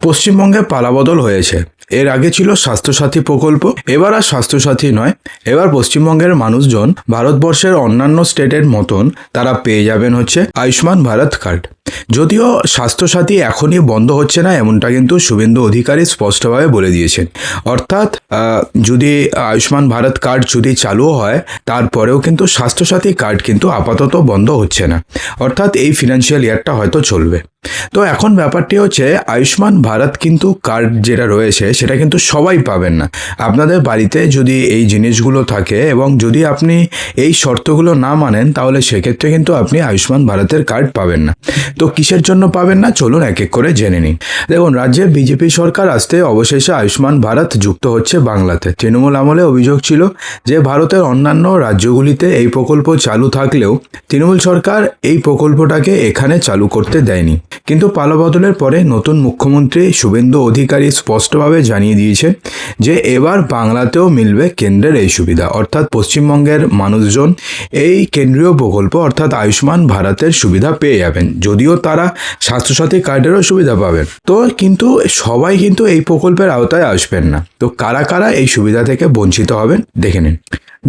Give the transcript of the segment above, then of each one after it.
পশ্চিমবঙ্গে পালাবদল হয়েছে। এর আগে ছিল স্বাস্থ্যসাথী প্রকল্প, এবার আর স্বাস্থ্যসাথী নয়, এবার পশ্চিমবঙ্গের মানুষজন ভারতবর্ষের অন্যান্য স্টেটের মতন তারা পেয়ে যাবেন হচ্ছে আয়ুষ্মান ভারত কার্ড। যদিও স্বাস্থ্যসাথী এখনই বন্ধ হচ্ছে না, এমনটা কিন্তু শুভেন্দু অধিকারী স্পষ্টভাবে বলে দিয়েছেন। অর্থাৎ যদি আয়ুষ্মান ভারত কার্ড যদি চালু হয়, তারপরেও কিন্তু স্বাস্থ্যসাথী কার্ড কিন্তু আপাতত বন্ধ হচ্ছে না, অর্থাৎ এই ফিনান্সিয়াল ইয়ারটা হয়তো চলবে। তো এখন ব্যাপারটি হচ্ছে আয়ুষ্মান ভারত কিন্তু কার্ড যেটা রয়েছে সেটা কিন্তু সবাই পাবেন না। আপনাদের বাড়িতে যদি এই জিনিসগুলো থাকে এবং যদি আপনি এই শর্তগুলো না মানেন, তাহলে সেক্ষেত্রে কিন্তু আপনি আয়ুষ্মান ভারতের কার্ড পাবেন না। তো কিসের জন্য পাবেন না, চলুন এক এক করে জেনে নিন। দেখুন, রাজ্যে বিজেপি সরকার আসতে অবশেষে আয়ুষ্মান ভারত যুক্ত হচ্ছে বাংলাতে। তৃণমূল আমলে অভিযোগ ছিল যে ভারতের অন্যান্য রাজ্যগুলিতে এই প্রকল্প চালু থাকলেও তৃণমূল সরকার এই প্রকল্পটাকে এখানে চালু করতে দেয়নি। কিন্তু পালাবদলের পরে নতুন মুখ্যমন্ত্রী শুভেন্দু অধিকারী স্পষ্টভাবে জানিয়ে দিয়েছে যে এবার বাংলাতেও মিলবে কেন্দ্রের এই সুবিধা, অর্থাৎ পশ্চিমবঙ্গের মানুষজন এই কেন্দ্রীয় প্রকল্প অর্থাৎ আয়ুষ্মান ভারতের সুবিধা পেয়ে যাবেন। যদিও তারা স্বাস্থ্যসাথী কার্ডেরও সুবিধা পাবেন, তো কিন্তু সবাই কিন্তু এই প্রকল্পের আওতায় আসবেন না। তো কারা কারা এই সুবিধা থেকে বঞ্চিত হবেন দেখে নিন।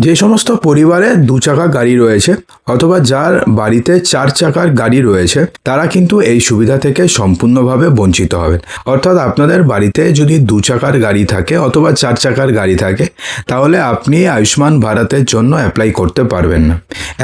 যে সমস্ত পরিবারে 2 চাকা গাড়ি রয়েছে অথবা যার বাড়িতে 4 চাকার গাড়ি রয়েছে, তারা কিন্তু এই সুবিধা থেকে সম্পূর্ণভাবে বঞ্চিত হবেন। অর্থাৎ আপনাদের বাড়িতে যদি 2 চাকার গাড়ি থাকে অথবা 4 চাকার গাড়ি থাকে, তাহলে আপনি আয়ুষ্মান ভারতের জন্য অ্যাপ্লাই করতে পারবেন না।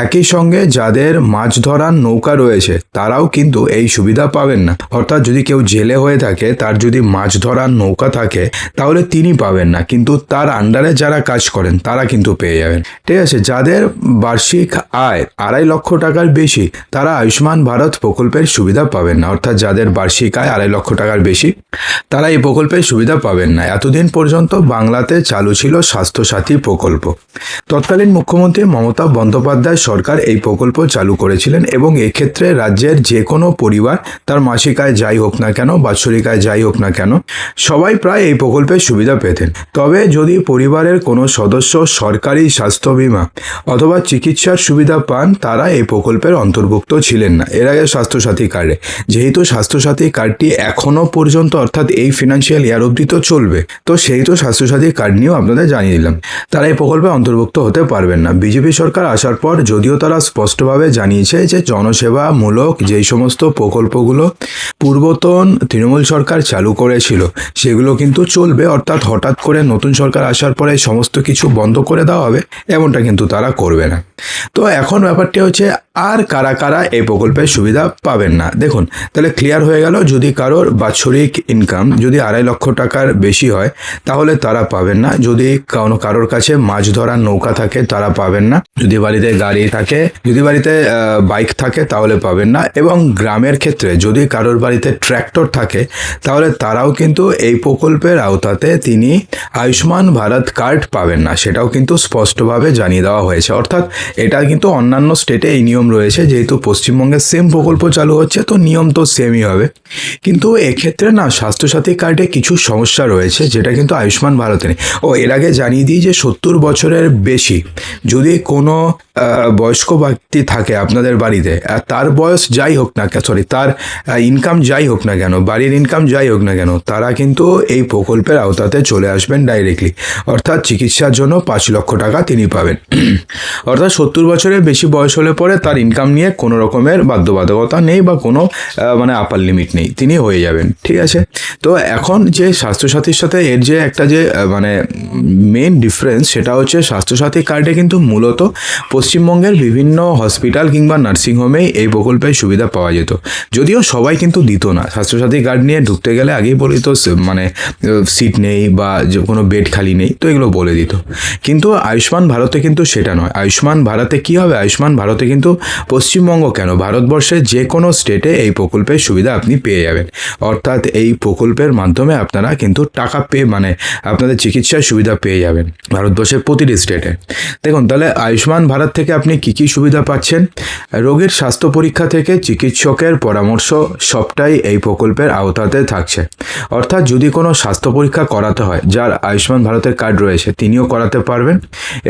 একই সঙ্গে যাদের মাছ ধরার নৌকা রয়েছে তারাও কিন্তু এই সুবিধা পাবেন না। অর্থাৎ যদি কেউ জেলে হয়ে থাকে, তার যদি মাছ ধরার নৌকা থাকে, তাহলে তিনি পাবেন না, কিন্তু তার আন্ডারে যারা কাজ করেন তারা কিন্তু পেয়ে যাবেন। ঠিক আছে, যাদের বার্ষিক আয় 2.5 লক্ষ টাকার বেশি, তারা আয়ুষ্মান ভারত প্রকল্পের সুবিধা পাবেন না। অর্থাৎ যাদের বার্ষিক আয় 2.5 লক্ষ টাকার বেশি, তারা এই প্রকল্পের সুবিধা পাবেন না। এতদিন পর্যন্ত বাংলাতে চালু ছিল স্বাস্থ্যসাথী প্রকল্প। তৎকালীন মুখ্যমন্ত্রী মমতা বন্দ্যোপাধ্যায় সরকার এই প্রকল্প চালু করেছিলেন এবং এক্ষেত্রে রাজ্যের যে কোনো পরিবার, তার মাসিক আয় যাই হোক না কেন, বাৎসরিক আয় যাই হোক না কেন, সবাই প্রায় এই প্রকল্পের সুবিধা পেতেন। তবে যদি পরিবারের কোনো সদস্য সরকারি স্বাস্থ্য বীমা অথবা চিকিৎসার সুবিধা পান, তারা এই প্রকল্পের অন্তর্ভুক্ত ছিলেন না এর আগে স্বাস্থ্যসাথী কার্ডে। যেহেতু স্বাস্থ্যসাথী কার্ডটি এখনও পর্যন্ত অর্থাৎ এই ফিনান্সিয়াল ইয়ার অবধি তো চলবে, তো সেই তো স্বাস্থ্যসাথী কার্ড নিয়েও আপনাদের জানিয়ে দিলাম, তারা এই প্রকল্পে অন্তর্ভুক্ত হতে পারবেন না। বিজেপি সরকার আসার পর যদিও তারা স্পষ্টভাবে জানিয়েছে যে জনসেবামূলক যেই সমস্ত প্রকল্পগুলো পূর্বতন তৃণমূল সরকার চালু করেছিল সেগুলো কিন্তু চলবে, অর্থাৎ হঠাৎ করে নতুন সরকার আসার পরে সমস্ত কিছু বন্ধ করে দেওয়া হবে, এমনটা কিন্তু তারা করবে না। তো এখন ব্যাপারটি হচ্ছে আর কারা কারা এই প্রকল্পের সুবিধা পাবেন না। দেখুন, তাহলে ক্লিয়ার হয়ে গেল। যদি কারোর বাৎসরিক ইনকাম যদি 2.5 লক্ষ টাকার বেশি হয়, তাহলে তারা পাবেন না। যদি কারোর কাছে মাছ ধরার নৌকা থাকে, তারা পাবেন না। যদি বাড়িতে গাড়ি থাকে, যদি বাড়িতে বাইক থাকে, তাহলে পাবেন না। এবং গ্রামের ক্ষেত্রে যদি কারোর বাড়িতে ট্র্যাক্টর থাকে, তাহলে তারাও কিন্তু এই প্রকল্পের আওতাতে তিনি আয়ুষ্মান ভারত কার্ড পাবেন না। সেটাও কিন্তু স্পষ্টভাবে জানিয়ে দেওয়া হয়েছে। অর্থাৎ এটা কিন্তু অন্যান্য স্টেটে এই নিয়ম রয়েছে, যেহেতু পশ্চিমবঙ্গে সেম প্রকল্প চালু হচ্ছে, তো নিয়ম তো সেমই হবে। কিন্তু এক্ষেত্রে না, স্বাস্থ্যসাথী কার্ডে কিছু সমস্যা রয়েছে যেটা কিন্তু আয়ুষ্মান ভারতে নেই। এর আগে জানিয়ে দিই যে 70 বছরের বেশি যদি কোনো বয়স্ক ব্যক্তি থাকে আপনাদের বাড়িতে, তার বয়স যাই হোক না, তার ইনকাম যাই হোক না কেন, বাড়ির ইনকাম যাই হোক না কেন, তারা কিন্তু এই প্রকল্পের আওতাতে চলে আসবেন ডাইরেক্টলি। অর্থাৎ চিকিৎসার জন্য 5 লক্ষ টাকা তিনি পাবেন। অর্থাৎ 70 বছরের বেশি বয়স হলে পরে তার ইনকাম নিয়ে কোনো রকমের বাধ্যবাধকতা নেই বা কোনো আপার লিমিট নেই, তিনি হয়ে যাবেন। ঠিক আছে, তো এখন যে স্বাস্থ্যসাথীর সাথে এর যে একটা যে মেন ডিফারেন্স, সেটা হচ্ছে স্বাস্থ্যসাথী কার্ডে কিন্তু মূলত পশ্চিমবঙ্গের বিভিন্ন হসপিটাল কিংবা নার্সিংহোমেই এই প্রকল্পের সুবিধা পাওয়া যেত। যদিও সবাই কিন্তু দিত না। স্বাস্থ্যসাথী কার্ড নিয়ে ঢুকতে গেলে আগেই বলে দিত সিট নেই বা কোনো বেড খালি নেই, তো এগুলো বলে দিত। কিন্তু আয়ুষ্মান ভারতে কিন্তু সেটা নয়। আয়ুষ্মান ভারতে কি হবে, আয়ুষ্মান ভারতে কিন্তু পশ্চিমবঙ্গ কেন, ভারতবর্ষের যে কোনো স্টেটে এই প্রকল্পের সুবিধা আপনি পেয়ে যাবেন। অর্থাৎ এই প্রকল্পের মাধ্যমে আপনারা কিন্তু টাকা আপনাদের চিকিৎসার সুবিধা পেয়ে যাবেন ভারতবর্ষের প্রতিটি স্টেটে। দেখুন, তাহলে আয়ুষ্মান ভারত থেকে আপনি কি কি সুবিধা পাচ্ছেন? রোগীর স্বাস্থ্য পরীক্ষা থেকে চিকিৎসকের পরামর্শ সবটাই এই প্রকল্পের আওতাতে থাকছে। অর্থাৎ যদি কোনো স্বাস্থ্য পরীক্ষা করাতে হয়, যার আয়ুষ্মান ভারতের কার্ড রয়েছে তিনিও করাতে পারবেন।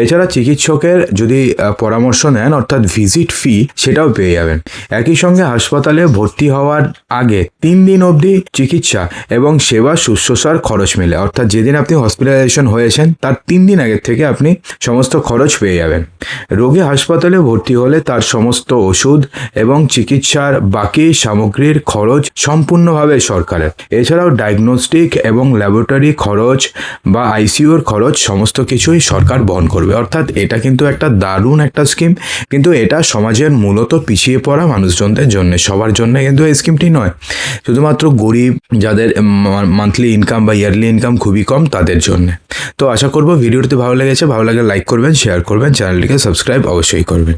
এছাড়া চিকিৎসকের যদি পরামর্শ নেন অর্থাৎ ভিজিট ফি সেটাও পেয়ে যাবেন। একই সঙ্গে হাসপাতালে ভর্তি হওয়ার আগে 3 দিন অবধি চিকিৎসা এবং সেবা শুশ্রূষার খরচ মেলে, অর্থাৎ যেদিন আপনি হসপিটালাইজেশন হয়েছেন তার 3 দিন আগের থেকে আপনি সমস্ত খরচ পেয়ে যাবেন। রোগী হাসপাতালে ভর্তি হলে তার সমস্ত ওষুধ এবং চিকিৎসার বাকি সামগ্রীর খরচ সম্পূর্ণভাবে সরকারের। এছাড়াও ডায়াগনস্টিক এবং ল্যাবরেটরি খরচ বা আইসিইউর খরচ সমস্ত কিছুই সরকার বহন করবে। অর্থাৎ এটা কিন্তু একটা দারুণ একটা স্কিম, কিন্তু এটা সমাজের মূলত পিছিয়ে পড়া মানুষজনদের জন্য, সবার জন্য কিন্তু এই স্কিমটি নয়, শুধুমাত্র গরিব যাদের মান্থলি ইনকাম বা ইয়ারলি ইনকাম খুবই কম তাদের জন্য। তো আশা করব ভিডিওটি ভালো লেগেছে, ভালো লাগলে লাইক করবেন, শেয়ার করবেন, চ্যানেলটিকে সাবস্ক্রাইব অবশ্যই করবেন।